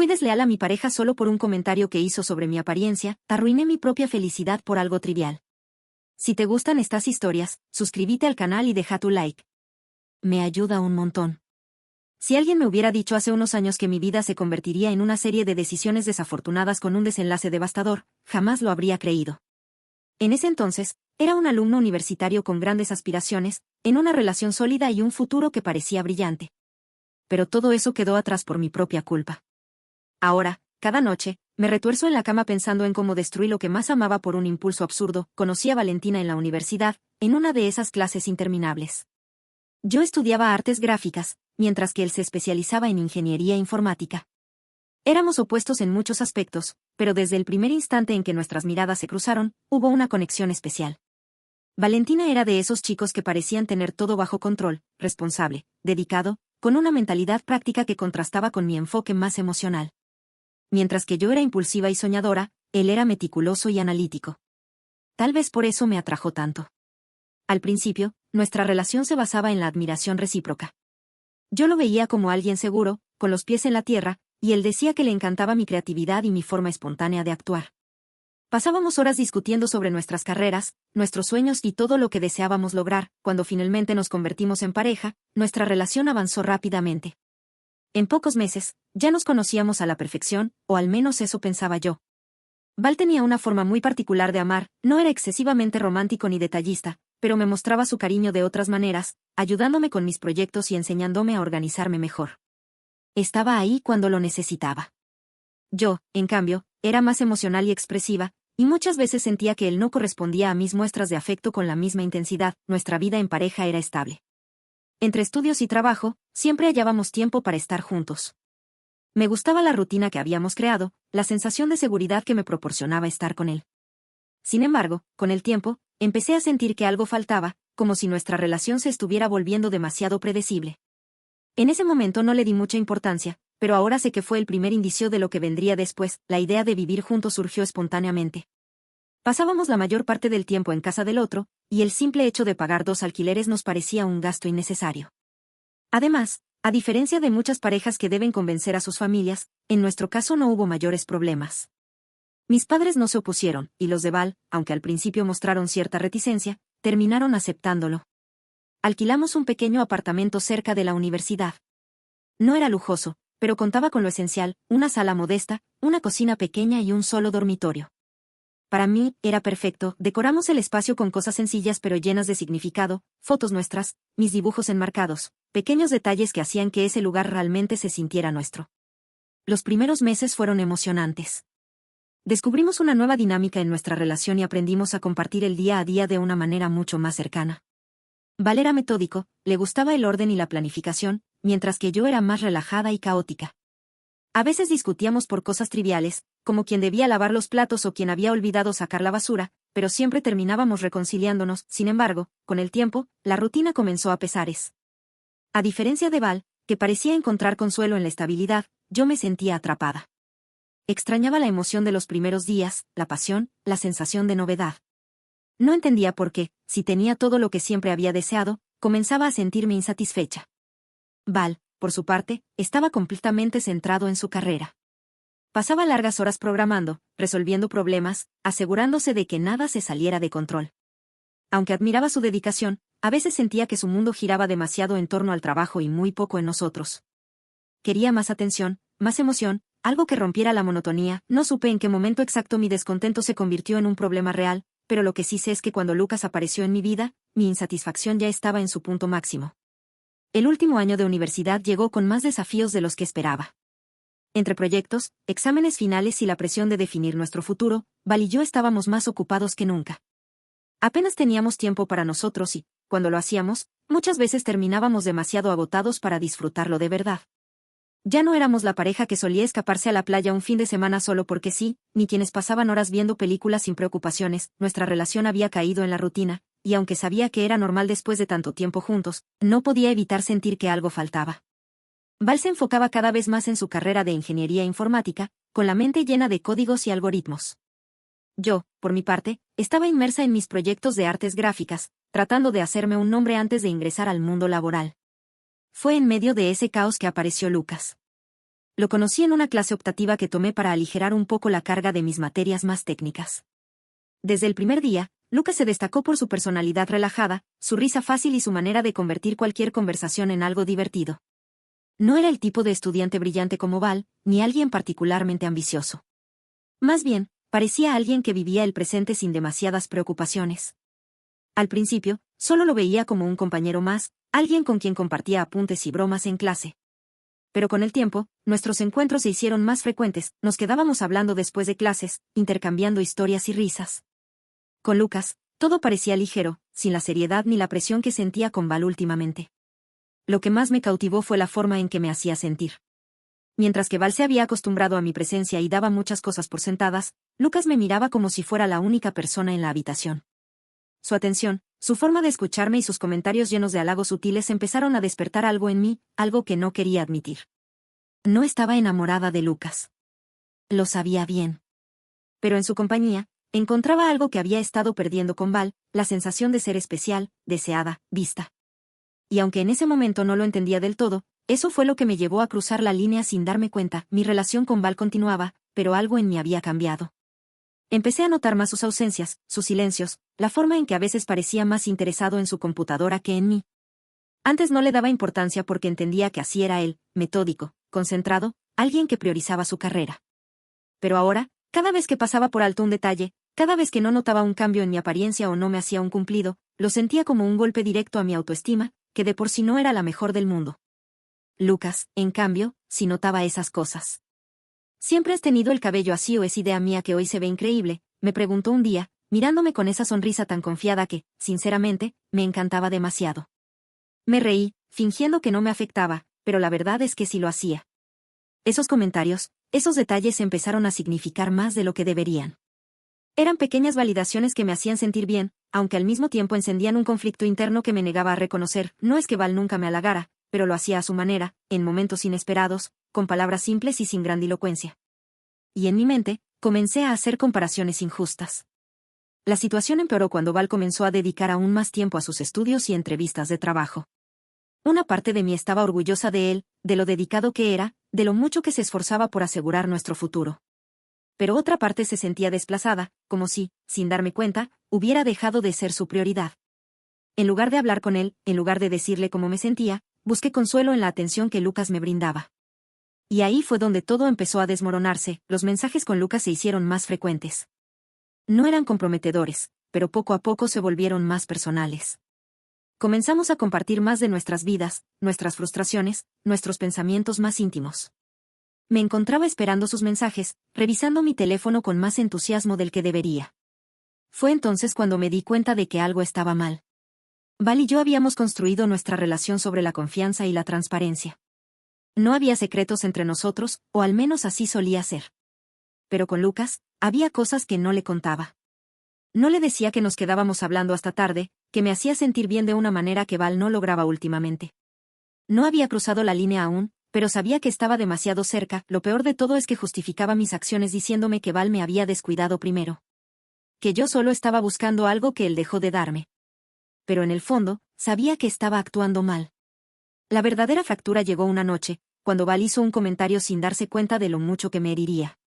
Fui desleal a mi pareja solo por un comentario que hizo sobre mi apariencia, arruiné mi propia felicidad por algo trivial. Si te gustan estas historias, suscríbete al canal y deja tu like. Me ayuda un montón. Si alguien me hubiera dicho hace unos años que mi vida se convertiría en una serie de decisiones desafortunadas con un desenlace devastador, jamás lo habría creído. En ese entonces, era un alumno universitario con grandes aspiraciones, en una relación sólida y un futuro que parecía brillante. Pero todo eso quedó atrás por mi propia culpa. Ahora, cada noche, me retuerzo en la cama pensando en cómo destruí lo que más amaba por un impulso absurdo. Conocí a Valentina en la universidad, en una de esas clases interminables. Yo estudiaba artes gráficas, mientras que él se especializaba en ingeniería informática. Éramos opuestos en muchos aspectos, pero desde el primer instante en que nuestras miradas se cruzaron, hubo una conexión especial. Valentina era de esos chicos que parecían tener todo bajo control, responsable, dedicado, con una mentalidad práctica que contrastaba con mi enfoque más emocional. Mientras que yo era impulsiva y soñadora, él era meticuloso y analítico. Tal vez por eso me atrajo tanto. Al principio, nuestra relación se basaba en la admiración recíproca. Yo lo veía como alguien seguro, con los pies en la tierra, y él decía que le encantaba mi creatividad y mi forma espontánea de actuar. Pasábamos horas discutiendo sobre nuestras carreras, nuestros sueños y todo lo que deseábamos lograr. Cuando finalmente nos convertimos en pareja, nuestra relación avanzó rápidamente. En pocos meses, ya nos conocíamos a la perfección, o al menos eso pensaba yo. Val tenía una forma muy particular de amar, no era excesivamente romántico ni detallista, pero me mostraba su cariño de otras maneras, ayudándome con mis proyectos y enseñándome a organizarme mejor. Estaba ahí cuando lo necesitaba. Yo, en cambio, era más emocional y expresiva, y muchas veces sentía que él no correspondía a mis muestras de afecto con la misma intensidad. Nuestra vida en pareja era estable. Entre estudios y trabajo, siempre hallábamos tiempo para estar juntos. Me gustaba la rutina que habíamos creado, la sensación de seguridad que me proporcionaba estar con él. Sin embargo, con el tiempo, empecé a sentir que algo faltaba, como si nuestra relación se estuviera volviendo demasiado predecible. En ese momento no le di mucha importancia, pero ahora sé que fue el primer indicio de lo que vendría después. La idea de vivir juntos surgió espontáneamente. Pasábamos la mayor parte del tiempo en casa del otro, y el simple hecho de pagar 2 alquileres nos parecía un gasto innecesario. Además, a diferencia de muchas parejas que deben convencer a sus familias, en nuestro caso no hubo mayores problemas. Mis padres no se opusieron, y los de Val, aunque al principio mostraron cierta reticencia, terminaron aceptándolo. Alquilamos un pequeño apartamento cerca de la universidad. No era lujoso, pero contaba con lo esencial: una sala modesta, una cocina pequeña y un solo dormitorio. Para mí, era perfecto. Decoramos el espacio con cosas sencillas pero llenas de significado: fotos nuestras, mis dibujos enmarcados, pequeños detalles que hacían que ese lugar realmente se sintiera nuestro. Los primeros meses fueron emocionantes. Descubrimos una nueva dinámica en nuestra relación y aprendimos a compartir el día a día de una manera mucho más cercana. Val era metódico, le gustaba el orden y la planificación, mientras que yo era más relajada y caótica. A veces discutíamos por cosas triviales, como quién debía lavar los platos o quién había olvidado sacar la basura, pero siempre terminábamos reconciliándonos. Sin embargo, con el tiempo, la rutina comenzó a pesares. A diferencia de Val, que parecía encontrar consuelo en la estabilidad, yo me sentía atrapada. Extrañaba la emoción de los primeros días, la pasión, la sensación de novedad. No entendía por qué, si tenía todo lo que siempre había deseado, comenzaba a sentirme insatisfecha. Val, por su parte, estaba completamente centrado en su carrera. Pasaba largas horas programando, resolviendo problemas, asegurándose de que nada se saliera de control. Aunque admiraba su dedicación, a veces sentía que su mundo giraba demasiado en torno al trabajo y muy poco en nosotros. Quería más atención, más emoción, algo que rompiera la monotonía. No supe en qué momento exacto mi descontento se convirtió en un problema real, pero lo que sí sé es que cuando Lucas apareció en mi vida, mi insatisfacción ya estaba en su punto máximo. El último año de universidad llegó con más desafíos de los que esperaba. Entre proyectos, exámenes finales y la presión de definir nuestro futuro, Val y yo estábamos más ocupados que nunca. Apenas teníamos tiempo para nosotros y, cuando lo hacíamos, muchas veces terminábamos demasiado agotados para disfrutarlo de verdad. Ya no éramos la pareja que solía escaparse a la playa un fin de semana solo porque sí, ni quienes pasaban horas viendo películas sin preocupaciones. Nuestra relación había caído en la rutina, y aunque sabía que era normal después de tanto tiempo juntos, no podía evitar sentir que algo faltaba. Val se enfocaba cada vez más en su carrera de ingeniería informática, con la mente llena de códigos y algoritmos. Yo, por mi parte, estaba inmersa en mis proyectos de artes gráficas, tratando de hacerme un nombre antes de ingresar al mundo laboral. Fue en medio de ese caos que apareció Lucas. Lo conocí en una clase optativa que tomé para aligerar un poco la carga de mis materias más técnicas. Desde el primer día, Lucas se destacó por su personalidad relajada, su risa fácil y su manera de convertir cualquier conversación en algo divertido. No era el tipo de estudiante brillante como Val, ni alguien particularmente ambicioso. Más bien, parecía alguien que vivía el presente sin demasiadas preocupaciones. Al principio, solo lo veía como un compañero más, alguien con quien compartía apuntes y bromas en clase. Pero con el tiempo, nuestros encuentros se hicieron más frecuentes, nos quedábamos hablando después de clases, intercambiando historias y risas. Con Lucas, todo parecía ligero, sin la seriedad ni la presión que sentía con Val últimamente. Lo que más me cautivó fue la forma en que me hacía sentir. Mientras que Val se había acostumbrado a mi presencia y daba muchas cosas por sentadas, Lucas me miraba como si fuera la única persona en la habitación. Su atención, su forma de escucharme y sus comentarios llenos de halagos sutiles empezaron a despertar algo en mí, algo que no quería admitir. No estaba enamorada de Lucas. Lo sabía bien. Pero en su compañía, encontraba algo que había estado perdiendo con Val, la sensación de ser especial, deseada, vista. Y aunque en ese momento no lo entendía del todo, eso fue lo que me llevó a cruzar la línea sin darme cuenta. Mi relación con Val continuaba, pero algo en mí había cambiado. Empecé a notar más sus ausencias, sus silencios, la forma en que a veces parecía más interesado en su computadora que en mí. Antes no le daba importancia porque entendía que así era él, metódico, concentrado, alguien que priorizaba su carrera. Pero ahora, cada vez que pasaba por alto un detalle, cada vez que no notaba un cambio en mi apariencia o no me hacía un cumplido, lo sentía como un golpe directo a mi autoestima, que de por sí no era la mejor del mundo. Lucas, en cambio, sí notaba esas cosas. ¿Siempre has tenido el cabello así o es idea mía que hoy se ve increíble?, me preguntó un día, mirándome con esa sonrisa tan confiada que, sinceramente, me encantaba demasiado. Me reí, fingiendo que no me afectaba, pero la verdad es que sí lo hacía. Esos comentarios, esos detalles empezaron a significar más de lo que deberían. Eran pequeñas validaciones que me hacían sentir bien, aunque al mismo tiempo encendían un conflicto interno que me negaba a reconocer. No es que Val nunca me halagara, pero lo hacía a su manera, en momentos inesperados, con palabras simples y sin grandilocuencia. Y en mi mente, comencé a hacer comparaciones injustas. La situación empeoró cuando Val comenzó a dedicar aún más tiempo a sus estudios y entrevistas de trabajo. Una parte de mí estaba orgullosa de él, de lo dedicado que era, de lo mucho que se esforzaba por asegurar nuestro futuro. Pero otra parte se sentía desplazada, como si, sin darme cuenta, hubiera dejado de ser su prioridad. En lugar de hablar con él, en lugar de decirle cómo me sentía, busqué consuelo en la atención que Lucas me brindaba. Y ahí fue donde todo empezó a desmoronarse. Los mensajes con Lucas se hicieron más frecuentes. No eran comprometedores, pero poco a poco se volvieron más personales. Comenzamos a compartir más de nuestras vidas, nuestras frustraciones, nuestros pensamientos más íntimos. Me encontraba esperando sus mensajes, revisando mi teléfono con más entusiasmo del que debería. Fue entonces cuando me di cuenta de que algo estaba mal. Val y yo habíamos construido nuestra relación sobre la confianza y la transparencia. No había secretos entre nosotros, o al menos así solía ser. Pero con Lucas, había cosas que no le contaba. No le decía que nos quedábamos hablando hasta tarde, que me hacía sentir bien de una manera que Val no lograba últimamente. No había cruzado la línea aún, pero sabía que estaba demasiado cerca. Lo peor de todo es que justificaba mis acciones diciéndome que Val me había descuidado primero. Que yo solo estaba buscando algo que él dejó de darme. Pero en el fondo, sabía que estaba actuando mal. La verdadera fractura llegó una noche, cuando Val hizo un comentario sin darse cuenta de lo mucho que me heriría.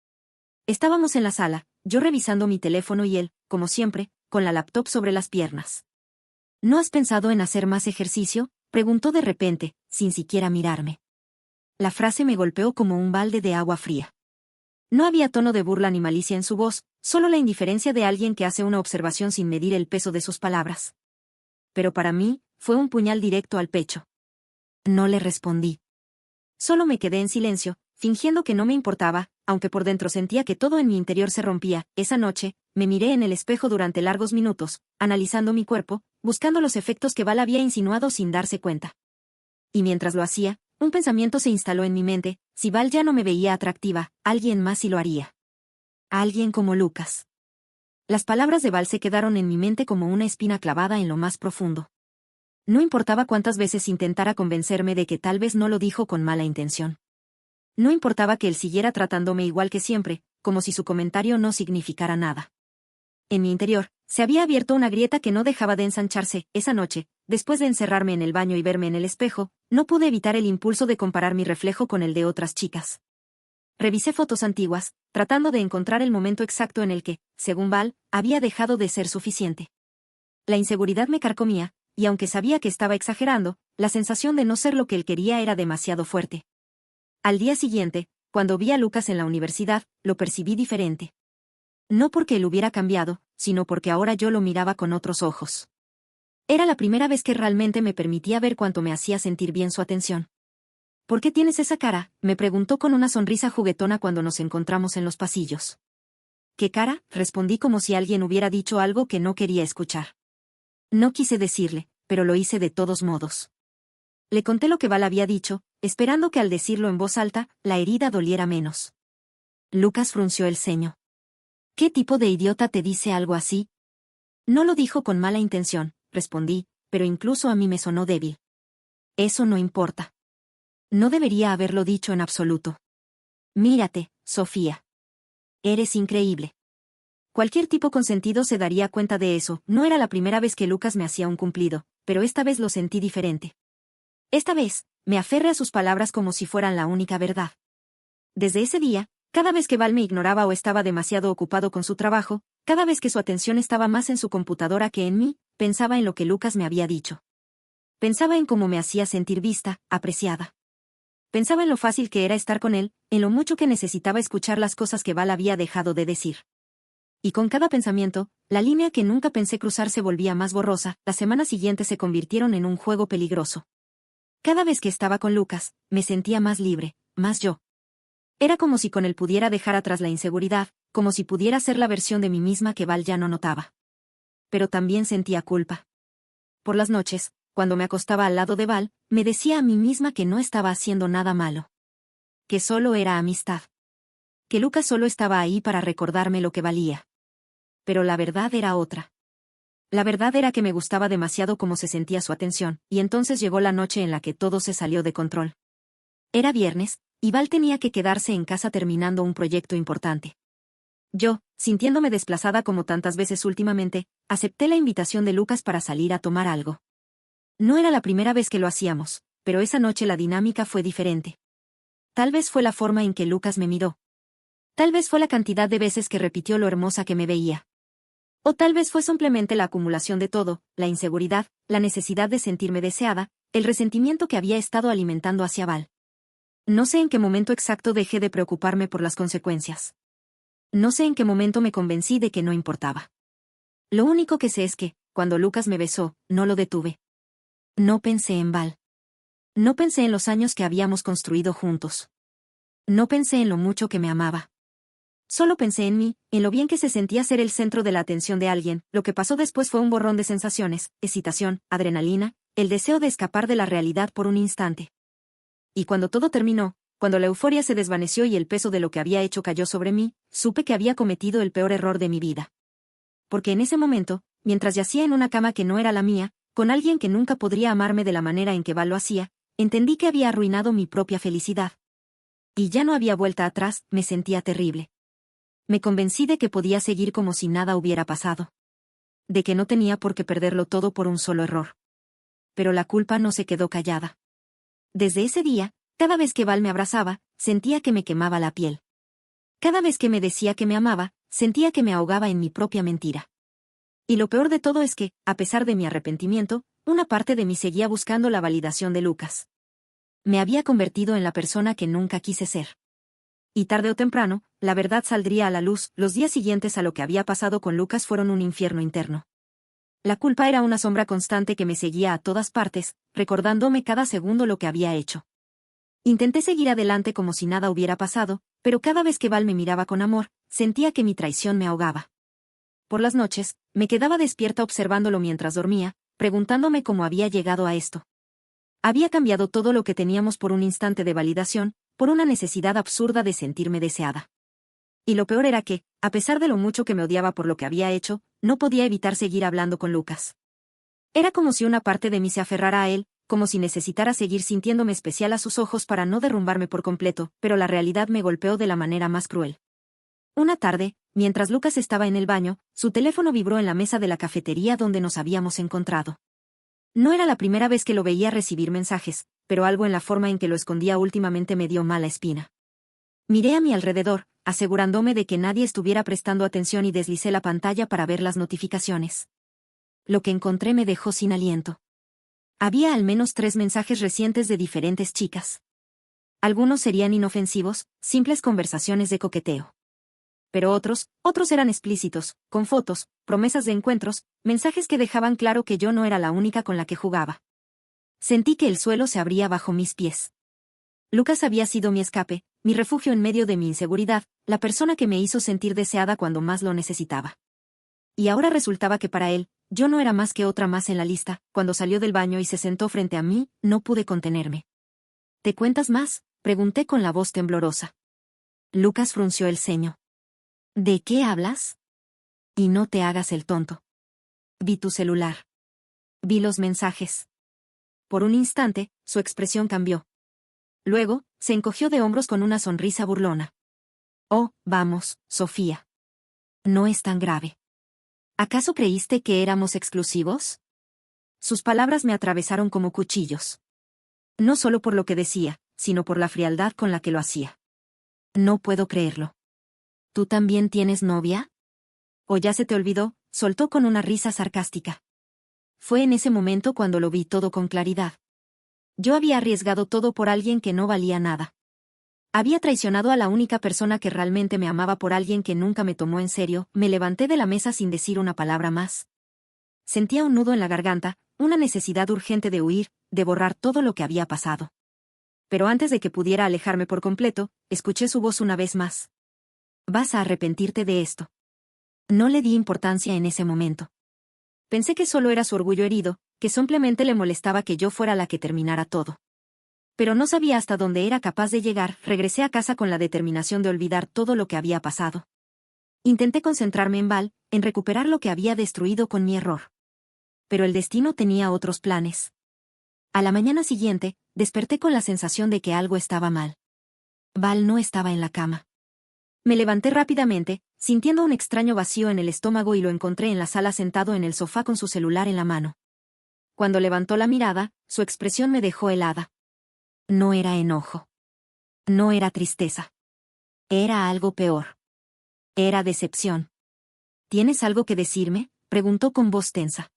Estábamos en la sala, yo revisando mi teléfono y él, como siempre, con la laptop sobre las piernas. ¿No has pensado en hacer más ejercicio?, preguntó de repente, sin siquiera mirarme. La frase me golpeó como un balde de agua fría. No había tono de burla ni malicia en su voz, solo la indiferencia de alguien que hace una observación sin medir el peso de sus palabras. Pero para mí, fue un puñal directo al pecho. No le respondí. Solo me quedé en silencio, fingiendo que no me importaba, aunque por dentro sentía que todo en mi interior se rompía. Esa noche, me miré en el espejo durante largos minutos, analizando mi cuerpo, buscando los efectos que Val había insinuado sin darse cuenta. Y mientras lo hacía, un pensamiento se instaló en mi mente: si Val ya no me veía atractiva, alguien más sí lo haría. Alguien como Lucas. Las palabras de Val se quedaron en mi mente como una espina clavada en lo más profundo. No importaba cuántas veces intentara convencerme de que tal vez no lo dijo con mala intención. No importaba que él siguiera tratándome igual que siempre, como si su comentario no significara nada. En mi interior, se había abierto una grieta que no dejaba de ensancharse. Esa noche, después de encerrarme en el baño y verme en el espejo, no pude evitar el impulso de comparar mi reflejo con el de otras chicas. Revisé fotos antiguas, tratando de encontrar el momento exacto en el que, según Val, había dejado de ser suficiente. La inseguridad me carcomía, y aunque sabía que estaba exagerando, la sensación de no ser lo que él quería era demasiado fuerte. Al día siguiente, cuando vi a Lucas en la universidad, lo percibí diferente. No porque él hubiera cambiado, sino porque ahora yo lo miraba con otros ojos. Era la primera vez que realmente me permitía ver cuánto me hacía sentir bien su atención. ¿Por qué tienes esa cara?, me preguntó con una sonrisa juguetona cuando nos encontramos en los pasillos. ¿Qué cara?, respondí como si alguien hubiera dicho algo que no quería escuchar. No quise decirle, pero lo hice de todos modos. Le conté lo que Val había dicho, esperando que al decirlo en voz alta, la herida doliera menos. Lucas frunció el ceño. ¿Qué tipo de idiota te dice algo así? No lo dijo con mala intención, respondí, pero incluso a mí me sonó débil. Eso no importa. No debería haberlo dicho en absoluto. Mírate, Sofía. Eres increíble. Cualquier tipo con sentido se daría cuenta de eso. No era la primera vez que Lucas me hacía un cumplido, pero esta vez lo sentí diferente. Esta vez, me aferré a sus palabras como si fueran la única verdad. Desde ese día, cada vez que Val me ignoraba o estaba demasiado ocupado con su trabajo, cada vez que su atención estaba más en su computadora que en mí, pensaba en lo que Lucas me había dicho. Pensaba en cómo me hacía sentir vista, apreciada. Pensaba en lo fácil que era estar con él, en lo mucho que necesitaba escuchar las cosas que Val había dejado de decir. Y con cada pensamiento, la línea que nunca pensé cruzar se volvía más borrosa. Las semanas siguientes se convirtieron en un juego peligroso. Cada vez que estaba con Lucas, me sentía más libre, más yo. Era como si con él pudiera dejar atrás la inseguridad, como si pudiera ser la versión de mí misma que Val ya no notaba. Pero también sentía culpa. Por las noches, cuando me acostaba al lado de Val, me decía a mí misma que no estaba haciendo nada malo. Que solo era amistad. Que Lucas solo estaba ahí para recordarme lo que valía. Pero la verdad era otra. La verdad era que me gustaba demasiado cómo se sentía su atención, y entonces llegó la noche en la que todo se salió de control. Era viernes, y Val tenía que quedarse en casa terminando un proyecto importante. Yo, sintiéndome desplazada como tantas veces últimamente, acepté la invitación de Lucas para salir a tomar algo. No era la primera vez que lo hacíamos, pero esa noche la dinámica fue diferente. Tal vez fue la forma en que Lucas me miró. Tal vez fue la cantidad de veces que repitió lo hermosa que me veía. O tal vez fue simplemente la acumulación de todo, la inseguridad, la necesidad de sentirme deseada, el resentimiento que había estado alimentando hacia Val. No sé en qué momento exacto dejé de preocuparme por las consecuencias. No sé en qué momento me convencí de que no importaba. Lo único que sé es que, cuando Lucas me besó, no lo detuve. No pensé en Val. No pensé en los años que habíamos construido juntos. No pensé en lo mucho que me amaba. Solo pensé en mí, en lo bien que se sentía ser el centro de la atención de alguien. Lo que pasó después fue un borrón de sensaciones, excitación, adrenalina, el deseo de escapar de la realidad por un instante. Y cuando todo terminó, cuando la euforia se desvaneció y el peso de lo que había hecho cayó sobre mí, supe que había cometido el peor error de mi vida. Porque en ese momento, mientras yacía en una cama que no era la mía, con alguien que nunca podría amarme de la manera en que Val lo hacía, entendí que había arruinado mi propia felicidad. Y ya no había vuelta atrás, me sentía terrible. Me convencí de que podía seguir como si nada hubiera pasado. De que no tenía por qué perderlo todo por un solo error. Pero la culpa no se quedó callada. Desde ese día, cada vez que Val me abrazaba, sentía que me quemaba la piel. Cada vez que me decía que me amaba, sentía que me ahogaba en mi propia mentira. Y lo peor de todo es que, a pesar de mi arrepentimiento, una parte de mí seguía buscando la validación de Lucas. Me había convertido en la persona que nunca quise ser. Y tarde o temprano, la verdad saldría a la luz. Los días siguientes a lo que había pasado con Lucas fueron un infierno interno. La culpa era una sombra constante que me seguía a todas partes, recordándome cada segundo lo que había hecho. Intenté seguir adelante como si nada hubiera pasado, pero cada vez que Val me miraba con amor, sentía que mi traición me ahogaba. Por las noches, me quedaba despierta observándolo mientras dormía, preguntándome cómo había llegado a esto. Había cambiado todo lo que teníamos por un instante de validación, por una necesidad absurda de sentirme deseada. Y lo peor era que, a pesar de lo mucho que me odiaba por lo que había hecho, no podía evitar seguir hablando con Lucas. Era como si una parte de mí se aferrara a él, como si necesitara seguir sintiéndome especial a sus ojos para no derrumbarme por completo, pero la realidad me golpeó de la manera más cruel. Una tarde, mientras Lucas estaba en el baño, su teléfono vibró en la mesa de la cafetería donde nos habíamos encontrado. No era la primera vez que lo veía recibir mensajes, pero algo en la forma en que lo escondía últimamente me dio mala espina. Miré a mi alrededor, asegurándome de que nadie estuviera prestando atención y deslicé la pantalla para ver las notificaciones. Lo que encontré me dejó sin aliento. Había al menos 3 mensajes recientes de diferentes chicas. Algunos serían inofensivos, simples conversaciones de coqueteo. Pero otros eran explícitos, con fotos, promesas de encuentros, mensajes que dejaban claro que yo no era la única con la que jugaba. Sentí que el suelo se abría bajo mis pies. Lucas había sido mi escape, mi refugio en medio de mi inseguridad, la persona que me hizo sentir deseada cuando más lo necesitaba. Y ahora resultaba que para él, yo no era más que otra más en la lista. Cuando salió del baño y se sentó frente a mí, no pude contenerme. ¿Te cuentas más?, pregunté con la voz temblorosa. Lucas frunció el ceño. ¿De qué hablas? Y no te hagas el tonto. Vi tu celular. Vi los mensajes. Por un instante, su expresión cambió. Luego, se encogió de hombros con una sonrisa burlona. Oh, vamos, Sofía. No es tan grave. ¿Acaso creíste que éramos exclusivos? Sus palabras me atravesaron como cuchillos. No solo por lo que decía, sino por la frialdad con la que lo hacía. No puedo creerlo. ¿Tú también tienes novia? ¿O ya se te olvidó?, soltó con una risa sarcástica. Fue en ese momento cuando lo vi todo con claridad. Yo había arriesgado todo por alguien que no valía nada. Había traicionado a la única persona que realmente me amaba por alguien que nunca me tomó en serio. Me levanté de la mesa sin decir una palabra más. Sentía un nudo en la garganta, una necesidad urgente de huir, de borrar todo lo que había pasado. Pero antes de que pudiera alejarme por completo, escuché su voz una vez más. Vas a arrepentirte de esto. No le di importancia en ese momento. Pensé que solo era su orgullo herido, que simplemente le molestaba que yo fuera la que terminara todo. Pero no sabía hasta dónde era capaz de llegar. Regresé a casa con la determinación de olvidar todo lo que había pasado. Intenté concentrarme en Val, en recuperar lo que había destruido con mi error. Pero el destino tenía otros planes. A la mañana siguiente, desperté con la sensación de que algo estaba mal. Val no estaba en la cama. Me levanté rápidamente, sintiendo un extraño vacío en el estómago, y lo encontré en la sala sentado en el sofá con su celular en la mano. Cuando levantó la mirada, su expresión me dejó helada. No era enojo. No era tristeza. Era algo peor. Era decepción. ¿Tienes algo que decirme?, preguntó con voz tensa.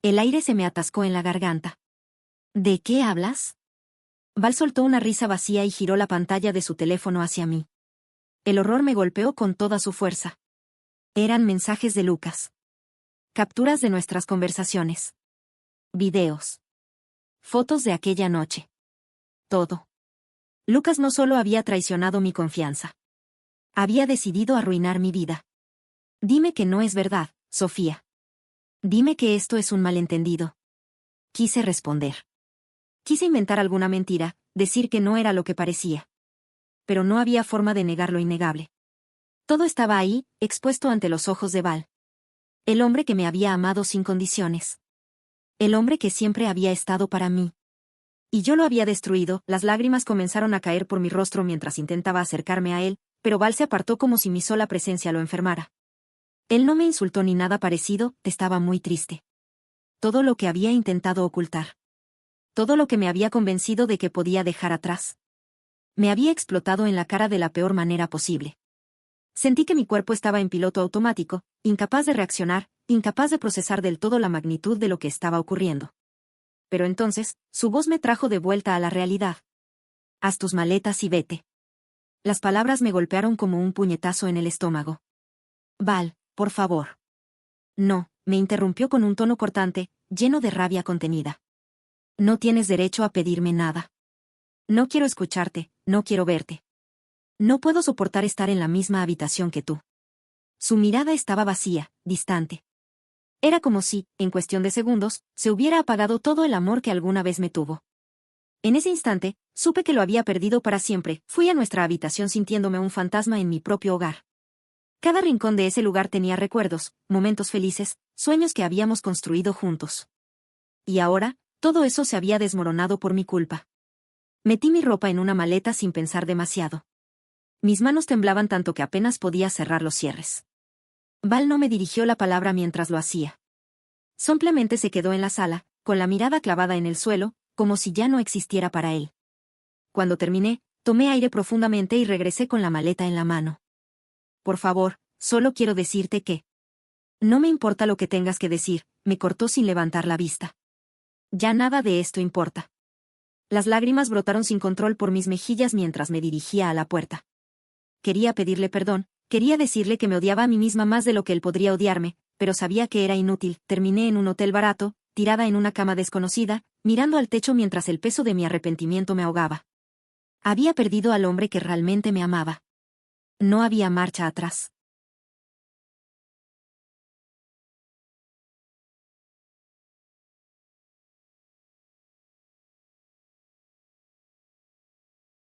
El aire se me atascó en la garganta. ¿De qué hablas? Val soltó una risa vacía y giró la pantalla de su teléfono hacia mí. El horror me golpeó con toda su fuerza. Eran mensajes de Lucas. Capturas de nuestras conversaciones. Videos. Fotos de aquella noche. Todo. Lucas no solo había traicionado mi confianza. Había decidido arruinar mi vida. Dime que no es verdad, Sofía. Dime que esto es un malentendido. Quise responder. Quise inventar alguna mentira, decir que no era lo que parecía. Pero no había forma de negar lo innegable. Todo estaba ahí, expuesto ante los ojos de Val. El hombre que me había amado sin condiciones. El hombre que siempre había estado para mí. Y yo lo había destruido. Las lágrimas comenzaron a caer por mi rostro mientras intentaba acercarme a él, pero Val se apartó como si mi sola presencia lo enfermara. Él no me insultó ni nada parecido, estaba muy triste. Todo lo que había intentado ocultar. Todo lo que me había convencido de que podía dejar atrás. Me había explotado en la cara de la peor manera posible. Sentí que mi cuerpo estaba en piloto automático, incapaz de reaccionar, incapaz de procesar del todo la magnitud de lo que estaba ocurriendo. Pero entonces, su voz me trajo de vuelta a la realidad. Haz tus maletas y vete. Las palabras me golpearon como un puñetazo en el estómago. Val, por favor. No, me interrumpió con un tono cortante, lleno de rabia contenida. No tienes derecho a pedirme nada. No quiero escucharte, no quiero verte. No puedo soportar estar en la misma habitación que tú. Su mirada estaba vacía, distante. Era como si, en cuestión de segundos, se hubiera apagado todo el amor que alguna vez me tuvo. En ese instante, supe que lo había perdido para siempre. Fui a nuestra habitación sintiéndome un fantasma en mi propio hogar. Cada rincón de ese lugar tenía recuerdos, momentos felices, sueños que habíamos construido juntos. Y ahora, todo eso se había desmoronado por mi culpa. Metí mi ropa en una maleta sin pensar demasiado. Mis manos temblaban tanto que apenas podía cerrar los cierres. Val no me dirigió la palabra mientras lo hacía. Simplemente se quedó en la sala, con la mirada clavada en el suelo, como si ya no existiera para él. Cuando terminé, Tomé aire profundamente y regresé con la maleta en la mano. Por favor, solo quiero decirte que... No me importa lo que tengas que decir, me cortó sin levantar la vista. Ya nada de esto importa. Las lágrimas brotaron sin control por mis mejillas mientras me dirigía a la puerta. Quería pedirle perdón, quería decirle que me odiaba a mí misma más de lo que él podría odiarme, pero sabía que era inútil. Terminé en un hotel barato, tirada en una cama desconocida, mirando al techo mientras el peso de mi arrepentimiento me ahogaba. Había perdido al hombre que realmente me amaba. No había marcha atrás.